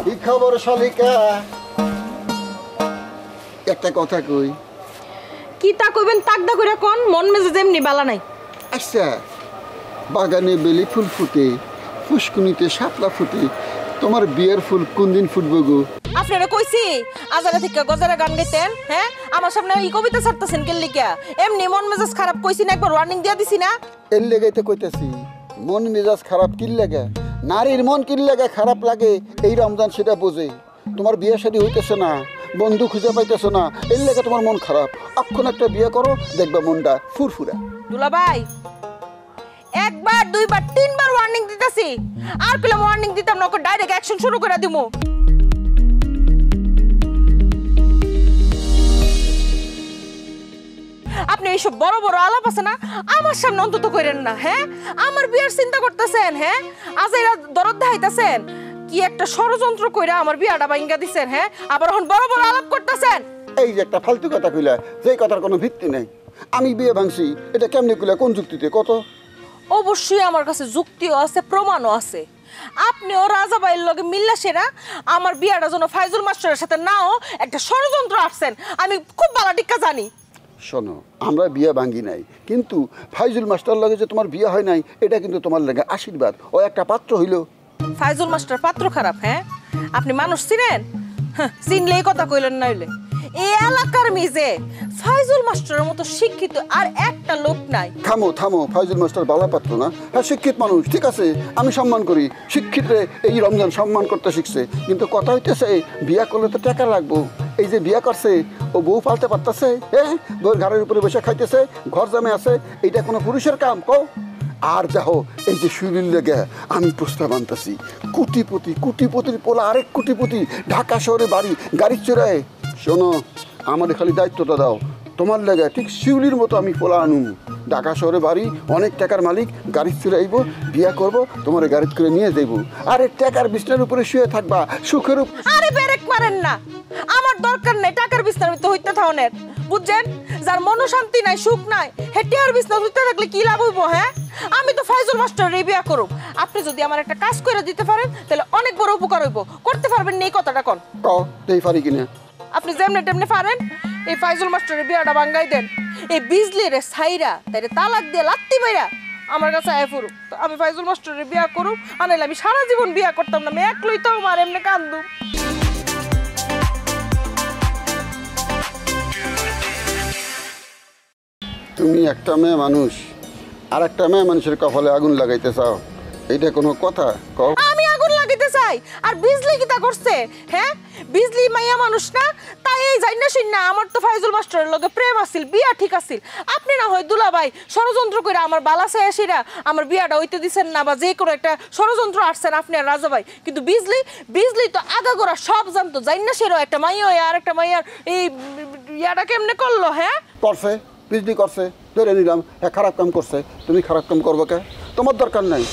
কি খবর শালিকা? একটা কথা কই। কি তা কইবেন তাকদা কইরা কোন মন মেজাজ এমনি বালা নাই। আচ্ছা, বাগানে বেলি ফুল ফুটে, পুষ্কুনিতে শাপলা ফুটে, তোমার বিয়ের ফুল কোন দিন ফুটবে গো? আপনারা কইছি আজারা থেকে গজারা গান গাইতেন, হ্যাঁ? আমার সামনে এই কবিতা ছাড়তেছেন কেন লিখা? এমনি মন মেজাজ খারাপ কইছি না, একবার ওয়ার্নিং দিয়া দিছি না? এর লেগাইতে কইতাছি, মন মেজাজ খারাপ কি লাগে? নারীর মন কি লাগে খারাপ লাগে এই রমজান সেটা বোঝে। তোমার বিয়ে শাদী হইতেছে না, বন্ধু খুঁজে পাইতেছো না, এর লেগে তোমার মন খারাপ। অক্ষণ একটা বিয়ে করো, দেখবা মনটা ফুরফুরা। দুলাভাই, একবার দুইবার তিনবার ওয়ার্নিং দিতেছি, আর পেলাম ওয়ার্নিং দিতাম না, ডাইরেক্ট অ্যাকশন শুরু করে দিমু। আপনি এইসব বড় বড় আলাপ আছে না আমার সামনে অন্তত কইরেন না, হ্যাঁ? আমার বিয়ের চিন্তা করতেছেন, হ্যাঁ? আজ এরা দরদ দেখাইতেছেন কি একটা ষড়যন্ত্র কইরা আমার বিয়াটা ভাঙ্গা দিছেন, হ্যাঁ? আবার এখন বড় বড় আলাপ করতেছেন। এই যে একটা ফালতু কথা কইলা, যে কথার কোনো ভিত্তি নাই। আমি বিয়ে ভাঙছি, এটা কেমনে কইলা, কোন যুক্তিতে কত? অবশ্যই আমার কাছে যুক্তিও আছে, প্রমাণও আছে। আপনিও রাজা ভাইয়ের লগে মিল্লা সেরা আমার বিয়াটা যেন ফাইজুল মাস্টারের সাথে নাও একটা ষড়যন্ত্র আসছেন, আমি খুব ভালো টিকা জানি। শোনো, আমরা বিয়ে ভাঙ্গি নাই, কিন্তু ফাইজুল মাস্টার লগে যে তোমার বিয়ে হয় নাই এটা কিন্তু তোমার লাগে আশীর্বাদ। ও একটা পাত্র হইল। ফাইজুল মাস্টার পাত্র খারাপ, হ্যাঁ? আপনি মানুষ চিনেন? চিনলেই কথা কইলেন না হইলে। এই এলাকার মিজে ফাইজুল মাস্টারের মতো শিক্ষিত আর একটা লোক নাই। থামো থামো, ফাইজুল মাস্টার বালা পাত্র না? হ্যাঁ, শিক্ষিত মানুষ, ঠিক আছে, আমি সম্মান করি। শিক্ষিতরে এই রমজান সম্মান করতে শিখছে, কিন্তু কথা হইতেছে বিয়া করলে তো টাকা লাগবো। এই যে বিয়া করছে, ও বউ পালতে পারতেছে? হ্যাঁ, বউর ঘরের উপরে বসে খাইতেছে, ঘর জামে আছে, এইটা কোনো পুরুষের কাম কও? আর যাহো, এই যে শুনির লেগে আমি প্রস্তাব আনতেছি, কোটিপতি, কোটিপতির পোলা আরেক কোটিপতি, ঢাকা শহরে বাড়ি, গাড়ি চড়ায়। শোনো, আমার খালি দায়িত্বটা দাও, তোমার লেগে ঠিক শিউলির মতো আমি পোলা আনুম। ঢাকা শহরে বাড়ি, অনেক টাকার মালিক, গাড়ি চড়াইব, বিয়া করব, তোমার গাড়ি করে নিয়ে যাইব, আরে টাকার বিছনার উপরে শুয়ে থাকবা সুখের। আরে ব্রেক মারেন না, আমার দরকার নেই টাকার বিছনার তো হইতে থাওনের, বুঝছেন? যার মনোশান্তি নাই, সুখ নাই, হেটিয়ার বিছনা হইতে থাকলে কি লাভ হইব, হ্যাঁ? আমি তো ফাইজুল মাস্টারের বিয়া করব। আপনি যদি আমার একটা কাজ করে দিতে পারেন তাহলে অনেক বড় উপকার হইব। করতে পারবেন না এই কথাটা কোন? কও, দেই পারি কিনা? আপনি যেমনে টেমনে পারেন এই ফাইজুল মাস্টারের বিয়াটা ভাঙ্গাই দেন, এই বিজলি রে ছাইরা তাইরে তালাক দিয়ে লাত্তি বাইরা আমার কাছে আয় ফুরু, আমি ফাইজুল মাস্টারের বিয়া করুম। আনাইলে আমি সারা জীবন বিয়া করতাম না, আমি একলই তো আমার এমনি কান্দু। তুমি একটা মেয়ে মানুষ, আর একটা মেয়ে মানুষের কপালে আগুন লাগাইতে চাও, এইটা কোনো কথা? কও। আমি আগুন লাগাইতে চাই আর বিজলি কি তা করছে, হ্যাঁ? বিজলি মাইয়া মানুষ না, তাই এই যাই না শুন না আমার তো ফাইজুল মাস্টারের লগে প্রেম আছিল, বিয়া ঠিক আছিল। আপনি না হয় দুলাভাই ষড়যন্ত্র করে আমার বালাসায় আসিরা আমার বিয়াটা হইতে দিছেন না, বা যে কোনো একটা ষড়যন্ত্র আসছেন আপনি আর রাজা ভাই, কিন্তু বিজলি বিজলি তো আগাগোড়া সব জানতো, যাই না সেরও একটা মাইয়া আর একটা মাইয়ার এই ইয়াটা কেমনে করলো, হ্যাঁ? করছে, বিজলি করছে, ধরে নিলাম, হ্যাঁ খারাপ কাম করছে, তুমি খারাপ কাম করবো কে? তোমার দরকার নাই।